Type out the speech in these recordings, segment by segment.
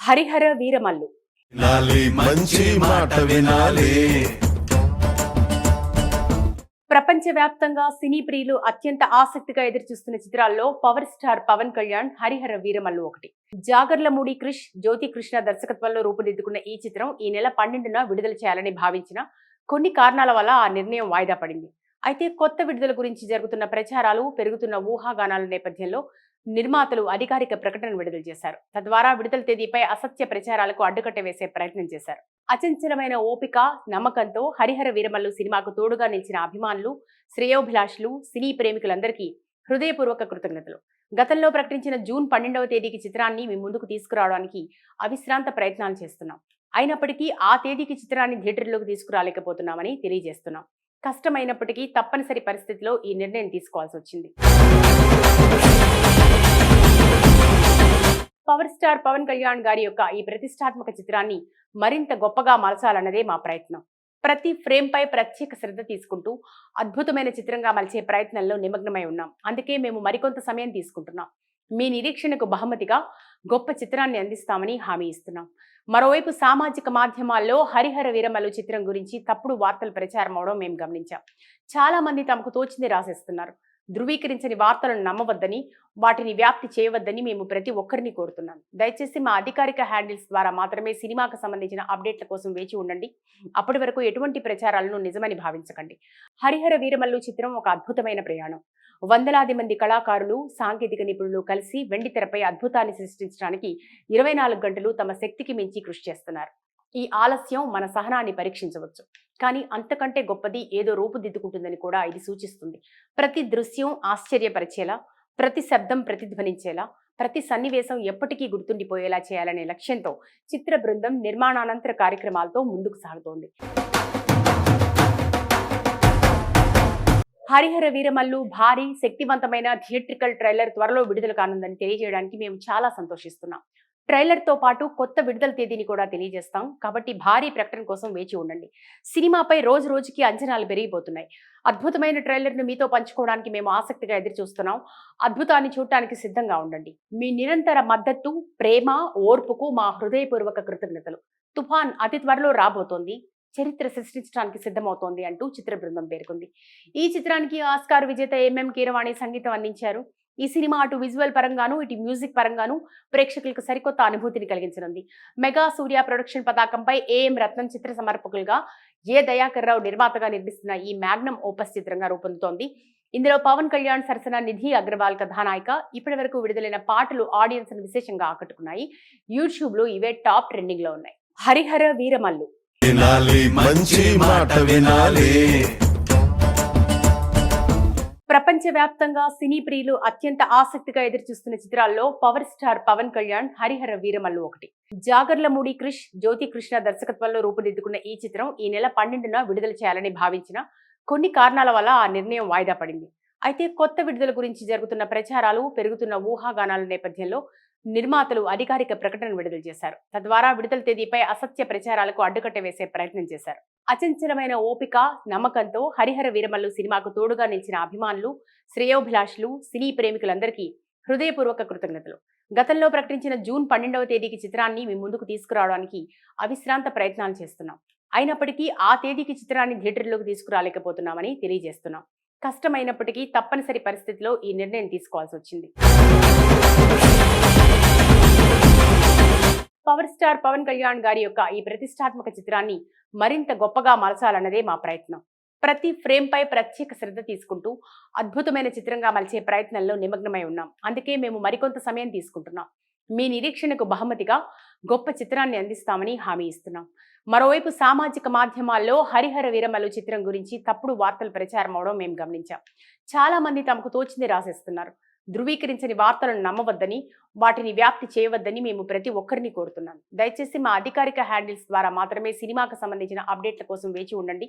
హరిహర వీరమల్లు. వినాలి మంచి మాట వినాలి. ప్రపంచవ్యాప్తంగా సినీ ప్రియులు అత్యంత ఆసక్తిగా ఎదురుచూస్తున్న చిత్రాల్లో పవర్ స్టార్ పవన్ కళ్యాణ్ హరిహర వీరమల్లు ఒకటి. జాగర్లమూడి క్రిష్, జ్యోతి కృష్ణ దర్శకత్వంలో రూపుదిద్దుకున్న ఈ చిత్రం ఈ నెల 12న విడుదల చేయాలని భావించిన కొన్ని కారణాల వల్ల ఆ నిర్ణయం వాయిదా పడింది. అయితే కొత్త విడుదల గురించి జరుగుతున్న ప్రచారాలు, పెరుగుతున్న ఊహాగానాల నేపథ్యంలో నిర్మాతలు అధికారిక ప్రకటన విడుదల చేశారు. తద్వారా విడుదల తేదీపై అసత్య ప్రచారాలకు అడ్డుకట్ట వేసే ప్రయత్నం చేశారు. అచంచలమైన ఓపిక, నమ్మకంతో హరిహర వీరమల్లు సినిమాకు తోడుగా నిలిచిన అభిమానులు, శ్రేయోభిలాషులు, సినీ ప్రేమికులందరికీ హృదయపూర్వక కృతజ్ఞతలు. గతంలో ప్రకటించిన జూన్ 12వ తేదీకి చిత్రాన్ని మీ ముందుకు తీసుకురావడానికి అవిశ్రాంత ప్రయత్నాలు చేస్తున్నాం. అయినప్పటికీ ఆ తేదీకి చిత్రాన్ని థియేటర్లోకి తీసుకురాలేకపోతున్నామని తెలియజేస్తున్నాం. కష్టమైనప్పటికీ తప్పనిసరి పరిస్థితిలో ఈ నిర్ణయం తీసుకోవాల్సి వచ్చింది. పవర్ స్టార్ పవన్ కళ్యాణ్ గారి యొక్క ఈ ప్రతిష్టాత్మక చిత్రాన్ని మరింత గొప్పగా మలచాలన్నదే మా ప్రయత్నం. ప్రతి ఫ్రేమ్ పై ప్రత్యేక శ్రద్ధ తీసుకుంటూ అద్భుతమైన చిత్రంగా మలిచే ప్రయత్నంలో నిమగ్నమై ఉన్నాం. అందుకే మేము మరికొంత సమయం తీసుకుంటున్నాం. మీ నిరీక్షణకు బహుమతిగా గొప్ప చిత్రాన్ని అందిస్తామని హామీ ఇస్తున్నాం. మరోవైపు సామాజిక మాధ్యమాల్లో హరిహర వీరమల్లు చిత్రం గురించి తప్పుడు వార్తలు ప్రచారం అవడం మేము గమనించాం. చాలా మంది తమకు తోచింది రాసేస్తున్నారు. ధృవీకరించని వార్తలను నమ్మవద్దని, వాటిని వ్యాప్తి చేయవద్దని మేము ప్రతి ఒక్కరిని కోరుతున్నాను. దయచేసి మా అధికారిక హ్యాండిల్స్ ద్వారా మాత్రమే సినిమాకు సంబంధించిన అప్డేట్ల కోసం వేచి ఉండండి. అప్పటి వరకు ఎటువంటి ప్రచారాలను నిజమని భావించకండి. హరిహర వీరమల్లు చిత్రం ఒక అద్భుతమైన ప్రయాణం. వందలాది మంది కళాకారులు, సాంకేతిక నిపుణులు కలిసి వెండితెరపై అద్భుతాన్ని సృష్టించడానికి 24 గంటలు తమ శక్తికి మించి కృషి చేస్తున్నారు. ఈ ఆలస్యం మన సహనాన్ని పరీక్షించవచ్చు, కానీ అంతకంటే గొప్పది ఏదో రూపుదిద్దుకుంటుందని కూడా ఇది సూచిస్తుంది. ప్రతి దృశ్యం ఆశ్చర్యపరిచేలా, ప్రతి శబ్దం ప్రతిధ్వనించేలా, ప్రతి సన్నివేశం ఎప్పటికీ గుర్తుండిపోయేలా చేయాలనే లక్ష్యంతో చిత్ర బృందం నిర్మాణానంతర కార్యక్రమాలతో ముందుకు సాగుతోంది. హరిహర వీరమల్లు భారీ శక్తివంతమైన థియేట్రికల్ ట్రైలర్ త్వరలో విడుదల కానుందని తెలియజేయడానికి మేము చాలా సంతోషిస్తున్నాం. ట్రైలర్ తో పాటు కొత్త విడుదల తేదీని కూడా తెలియజేస్తాం. కాబట్టి భారీ ప్రకటన కోసం వేచి ఉండండి. సినిమాపై రోజు రోజుకి అంచనాలు పెరిగిపోతున్నాయి. అద్భుతమైన ట్రైలర్ ను మీతో పంచుకోవడానికి మేము ఆసక్తిగా ఎదురు చూస్తున్నాం. అద్భుతాన్ని చూడటానికి సిద్ధంగా ఉండండి. మీ నిరంతర మద్దతు, ప్రేమ, ఓర్పుకు మా హృదయపూర్వక కృతజ్ఞతలు. తుఫాన్ అతి త్వరలో రాబోతోంది, చరిత్ర సృష్టించడానికి సిద్ధమవుతోంది అంటూ చిత్ర బృందం పేర్కొంది. ఈ చిత్రానికి ఆస్కార్ విజేత ఎంఎం కీరవాణి సంగీతం అందించారు. ఈ సినిమా అటు విజువల్ పరంగాను, ఇటు మ్యూజిక్ పరంగాను ప్రేక్షకులకు సరికొత్త అనుభూతిని కలిగించనుంది. మెగా సూర్య ప్రొడక్షన్ పతాకంపై ఏఎం రత్నం చిత్ర సమర్పకులుగా, ఏ దయాకర్ రావు నిర్మాతగా నిర్మిస్తున్న ఈ మ్యాగ్నమ్ ఓపస్ చిత్రంగా రూపొందుతోంది. ఇందులో పవన్ కళ్యాణ్ సరసన నిధి అగర్వాల్ కథానాయిక. ఇప్పటి వరకు విడుదలైన పాటలు ఆడియన్స్ ను విశేషంగా ఆకట్టుకున్నాయి. యూట్యూబ్ లో ఇవే టాప్ ట్రెండింగ్ లో ఉన్నాయి. హరిహర వీరమల్లు. వినాలి మంచి మాట వినాలి. ప్రపంచవ్యాప్తంగా సినీ ప్రియులు అత్యంత ఆసక్తిగా ఎదురుచూస్తున్న చిత్రాల్లో పవర్ స్టార్ పవన్ కళ్యాణ్ హరిహర వీరమల్లు ఒకటి. జాగర్లమూడి క్రిష్, జ్యోతి కృష్ణ దర్శకత్వంలో రూపుదిద్దుకున్న ఈ చిత్రం ఈ నెల 12న విడుదల చేయాలని భావించిన కొన్ని కారణాల వల్ల ఆ నిర్ణయం వాయిదా పడింది. అయితే కొత్త విడుదల గురించి జరుగుతున్న ప్రచారాలు, పెరుగుతున్న ఊహాగానాల నేపథ్యంలో నిర్మాతలు అధికారిక ప్రకటన విడుదల చేశారు. తద్వారా విడుదల తేదీపై అసత్య ప్రచారాలకు అడ్డుకట్ట వేసే ప్రయత్నం చేశారు. అచంచలమైన ఓపిక, నమ్మకంతో హరిహర వీరమల్లు సినిమాకు తోడుగా నిలిచిన అభిమానులు, శ్రేయోభిలాషులు, సినీ ప్రేమికులందరికీ హృదయపూర్వక కృతజ్ఞతలు. గతంలో ప్రకటించిన జూన్ 12వ తేదీకి చిత్రాన్ని మీ ముందుకు తీసుకురావడానికి అవిశ్రాంత ప్రయత్నాలు చేస్తున్నాం. అయినప్పటికీ ఆ తేదీకి చిత్రాన్ని థియేటర్లోకి తీసుకురాలేకపోతున్నామని తెలియజేస్తున్నాం. కష్టమైనప్పటికీ తప్పనిసరి పరిస్థితిలో ఈ నిర్ణయం తీసుకోవాల్సి వచ్చింది. పవర్ స్టార్ పవన్ కళ్యాణ్ గారి యొక్క ఈ ప్రతిష్టాత్మక చిత్రాన్ని మరింత గొప్పగా మలచాలన్నదే మా ప్రయత్నం. ప్రతి ఫ్రేమ్ పై ప్రత్యేక శ్రద్ధ తీసుకుంటూ అద్భుతమైన చిత్రంగా మలిచే ప్రయత్నంలో నిమగ్నమై ఉన్నాం. అందుకే మేము మరికొంత సమయం తీసుకుంటున్నాం. మీ నిరీక్షణకు బహుమతిగా గొప్ప చిత్రాన్ని అందిస్తామని హామీ ఇస్తున్నాం. మరోవైపు సామాజిక మాధ్యమాల్లో హరిహర వీరమల్లు చిత్రం గురించి తప్పుడు వార్తలు ప్రచారం అవడం మేము గమనించాం. చాలా మంది తమకు తోచింది రాసేస్తున్నారు. ధృవీకరించని వార్తలను నమ్మవద్దని, వాటిని వ్యాప్తి చేయవద్దని మేము ప్రతి ఒక్కరిని కోరుతున్నాను. దయచేసి మా అధికారిక హ్యాండిల్స్ ద్వారా మాత్రమే సినిమాకు సంబంధించిన అప్డేట్ల కోసం వేచి ఉండండి.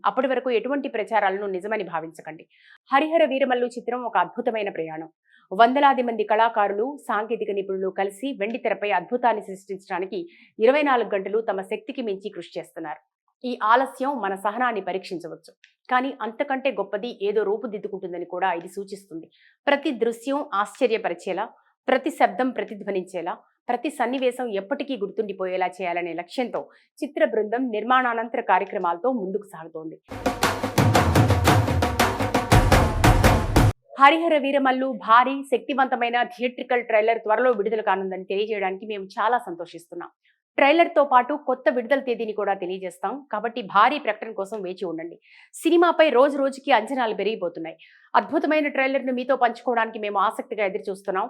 అప్పటి వరకు ఎటువంటి ప్రచారాలను నిజమని భావించకండి. హరిహర వీరమల్లు చిత్రం ఒక అద్భుతమైన ప్రయాణం. వందలాది మంది కళాకారులు, సాంకేతిక నిపుణులు కలిసి వెండితెరపై అద్భుతాన్ని సృష్టించడానికి 24 గంటలు తమ శక్తికి మించి కృషి చేస్తున్నారు. ఈ ఆలస్యం మన సహనాన్ని పరీక్షించవచ్చు, కానీ అంతకంటే గొప్పది ఏదో రూపుదిద్దుకుంటుందని కూడా ఇది సూచిస్తుంది. ప్రతి దృశ్యం ఆశ్చర్యపరిచేలా, ప్రతి శబ్దం ప్రతిధ్వనించేలా, ప్రతి సన్నివేశం ఎప్పటికీ గుర్తుండిపోయేలా చేయాలనే లక్ష్యంతో చిత్ర బృందం నిర్మాణానంతర కార్యక్రమాలతో ముందుకు సాగుతోంది. హరిహర వీరమల్లు భారీ శక్తివంతమైన థియేట్రికల్ ట్రైలర్ త్వరలో విడుదల కానుందని తెలియజేయడానికి మేము చాలా సంతోషిస్తున్నాం. ట్రైలర్ తో పాటు కొత్త విడుదల తేదీని కూడా తెలియజేస్తాం, కాబట్టి భారీ ప్రకటన కోసం వేచి ఉండండి. సినిమాపై రోజు రోజుకి అంచనాలు పెరిగిపోతున్నాయి. అద్భుతమైన ట్రైలర్ ను మీతో పంచుకోవడానికి మేము ఆసక్తిగా ఎదురు చూస్తున్నాం.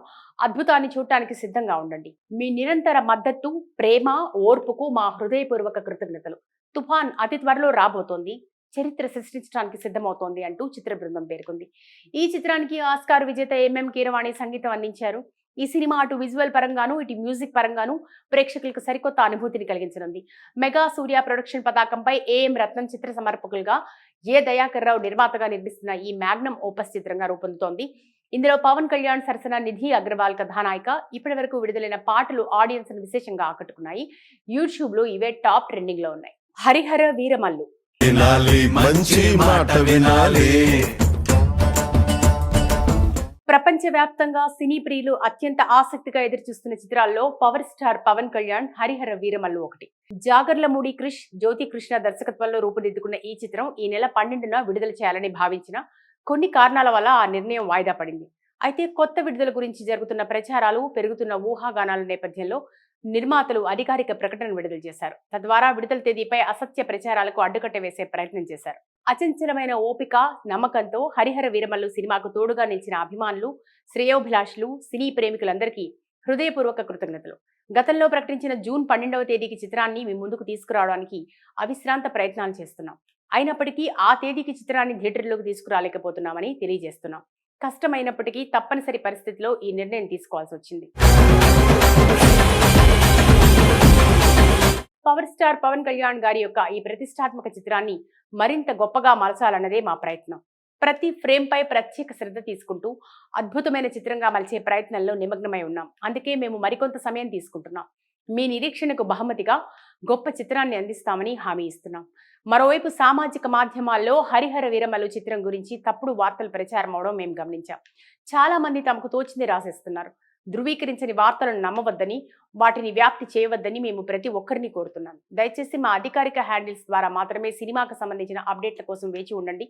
అద్భుతాన్ని చూడటానికి సిద్ధంగా ఉండండి. మీ నిరంతర మద్దతు, ప్రేమ, ఓర్పుకు మా హృదయపూర్వక కృతజ్ఞతలు. తుఫాన్ అతి త్వరలో రాబోతోంది, చరిత్ర సృష్టించడానికి సిద్ధమవుతోంది అంటూ చిత్ర బృందం పేర్కొంది. ఈ చిత్రానికి ఆస్కార్ విజేత ఎంఎం కీరవాణి సంగీతం అందించారు. ఈ సినిమా అటు విజువల్ పరంగాను ఇటు మ్యూజిక్ పరంగాను ప్రేక్షకులకు సరికొత్త అనుభూతిని కలిగించనుంది. మెగా సూర్య ప్రొడక్షన్ పతాకంపై ఏఎం రత్నం చిత్ర సమర్పకులుగా, ఏ దయాకర్ రావు నిర్మాతగా నిర్మిస్తున్న ఈ మ్యాగ్నమ్ ఓపస్ చిత్రంగా రూపొందుతోంది. ఇందులో పవన్ కళ్యాణ్ సరసన నిధి అగర్వాల్ కథానాయిక. ఇప్పటి వరకు విడుదలైన పాటలు ఆడియన్స్ ను విశేషంగా ఆకట్టుకున్నాయి. యూట్యూబ్ లో ఇవే టాప్ ట్రెండింగ్ లో ఉన్నాయి. హరిహర వీరమల్లు వినాలి, మంచి మాట వినాలి. ప్రపంచవ్యాప్తంగా సినీ ప్రియులు అత్యంత ఆసక్తిగా ఎదురుచూస్తున్న చిత్రాల్లో పవర్ స్టార్ పవన్ కళ్యాణ్ హరిహర వీరమల్లు ఒకటి. జాగర్లమూడి క్రిష్, జ్యోతి కృష్ణ దర్శకత్వంలో రూపుదిద్దుకున్న ఈ చిత్రం ఈ నెల 12న విడుదల చేయాలని భావించిన కొన్ని కారణాల వల్ల ఆ నిర్ణయం వాయిదా పడింది. అయితే కొత్త విడుదల గురించి జరుగుతున్న ప్రచారాలు, పెరుగుతున్న ఊహాగానాల నేపథ్యంలో నిర్మాతలు అధికారిక ప్రకటన విడుదల చేశారు. తద్వారా విడుదల తేదీపై అసత్య ప్రచారాలకు అడ్డుకట్ట వేసే ప్రయత్నం చేశారు. అచంచలమైన ఓపిక, నమ్మకంతో హరిహర వీరమల్లు సినిమాకు తోడుగా నిలిచిన అభిమానులు, శ్రేయోభిలాషులు, సినీ ప్రేమికులందరికీ హృదయపూర్వక కృతజ్ఞతలు. గతంలో ప్రకటించిన జూన్ 12వ తేదీకి చిత్రాన్ని మీ ముందుకు తీసుకురావడానికి అవిశ్రాంత ప్రయత్నాలు చేస్తున్నాం. అయినప్పటికీ ఆ తేదీకి చిత్రాన్ని థియేటర్లోకి తీసుకురాలేకపోతున్నామని తెలియజేస్తున్నాం. కష్టమైనప్పటికీ తప్పనిసరి పరిస్థితిలో ఈ నిర్ణయం తీసుకోవాల్సి వచ్చింది. పవర్ స్టార్ పవన్ కళ్యాణ్ గారి యొక్క ఈ ప్రతిష్టాత్మక చిత్రాన్ని మరింత గొప్పగా మలచాలన్నదే మా ప్రయత్నం. ప్రతి ఫ్రేమ్ పై ప్రత్యేక శ్రద్ధ తీసుకుంటూ అద్భుతమైన చిత్రంగా మలిచే ప్రయత్నంలో నిమగ్నమై ఉన్నాం. అందుకే మేము మరికొంత సమయం తీసుకుంటున్నాం. మీ నిరీక్షణకు బహుమతిగా గొప్ప చిత్రాన్ని అందిస్తామని హామీ ఇస్తున్నాం. మరోవైపు సామాజిక మాధ్యమాల్లో హరిహర వీరమల్లు చిత్రం గురించి తప్పుడు వార్తలు ప్రచారం అవడం మేము గమనించాం. చాలా మంది తమకు తోచింది రాసేస్తున్నారు. ధృవీకరించని వార్తలను నమ్మవద్దని, వాటిని వ్యాప్తి చేయవద్దని మేము ప్రతి ఒక్కరిని కోరుతున్నాను. దయచేసి మా అధికారిక హ్యాండిల్స్ ద్వారా మాత్రమే సినిమాకు సంబంధించిన అప్డేట్ల కోసం వేచి ఉండండి.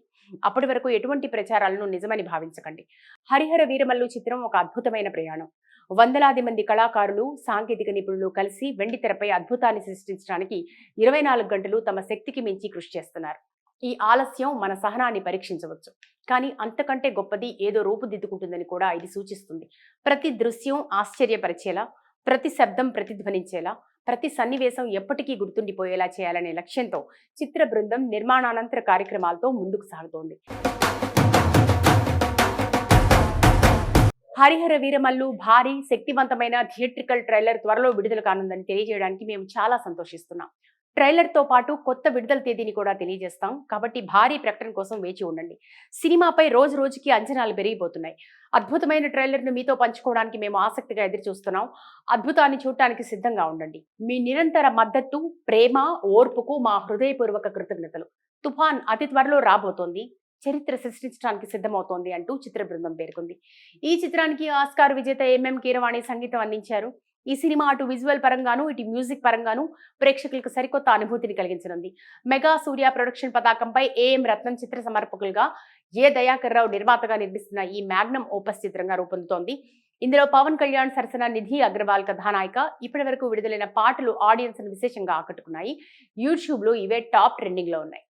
అప్పటి వరకు ఎటువంటి ప్రచారాలను నిజమని భావించకండి. హరిహర వీరమల్లు చిత్రం ఒక అద్భుతమైన ప్రయాణం. వందలాది మంది కళాకారులు, సాంకేతిక నిపుణులు కలిసి వెండితెరపై అద్భుతాన్ని సృష్టించడానికి 24 గంటలు తమ శక్తికి మించి కృషి చేస్తున్నారు. ఈ ఆలస్యం మన సహనాన్ని పరీక్షించవచ్చు, కానీ అంతకంటే గొప్పది ఏదో రూపుదిద్దుకుంటుందని కూడా ఇది సూచిస్తుంది. ప్రతి దృశ్యం ఆశ్చర్యపరిచేలా, ప్రతి శబ్దం ప్రతిధ్వనించేలా, ప్రతి సన్నివేశం ఎప్పటికీ గుర్తుండిపోయేలా చేయాలనే లక్ష్యంతో చిత్ర బృందం నిర్మాణానంతర కార్యక్రమాలతో ముందుకు సాగుతోంది. హరిహర వీరమల్లు భారీ శక్తివంతమైన థియేట్రికల్ ట్రైలర్ త్వరలో విడుదల కానుందని తెలియజేయడానికి మేము చాలా సంతోషిస్తున్నాం. ట్రైలర్ తో పాటు కొత్త విడుదల తేదీని కూడా తెలియజేస్తాం, కాబట్టి భారీ ప్రకటన కోసం వేచి ఉండండి. సినిమాపై రోజు రోజుకి అంచనాలు పెరిగిపోతున్నాయి. అద్భుతమైన ట్రైలర్ ను మీతో పంచుకోవడానికి మేము ఆసక్తిగా ఎదురు చూస్తున్నాం. అద్భుతాన్ని చూడటానికి సిద్ధంగా ఉండండి. మీ నిరంతర మద్దతు, ప్రేమ, ఓర్పుకు మా హృదయపూర్వక కృతజ్ఞతలు. తుఫాన్ అతి త్వరలో రాబోతోంది, చరిత్ర సృష్టించడానికి సిద్ధమవుతోంది అంటూ చిత్ర బృందం పేర్కొంది. ఈ చిత్రానికి ఆస్కార్ విజేత ఎంఎం కీరవాణి సంగీతం అందించారు. ఈ సినిమా అటు విజువల్ పరంగాను ఇటు మ్యూజిక్ పరంగాను ప్రేక్షకులకు సరికొత్త అనుభూతిని కలిగించనుంది. మెగా సూర్య ప్రొడక్షన్ పతాకంపై ఏఎం రత్నం చిత్ర సమర్పకులుగా, ఏ దయాకర్ రావు నిర్మాతగా నిర్మిస్తున్న ఈ మ్యాగ్నమ్ ఓపస్ చిత్రంగా రూపొందుతోంది. ఇందులో పవన్ కళ్యాణ్ సరసన నిధి అగర్వాల్ కథానాయిక. ఇప్పటి వరకు విడుదలైన పాటలు ఆడియన్స్ ను విశేషంగా ఆకట్టుకున్నాయి. యూట్యూబ్ లో ఇవే టాప్ ట్రెండింగ్ లో ఉన్నాయి.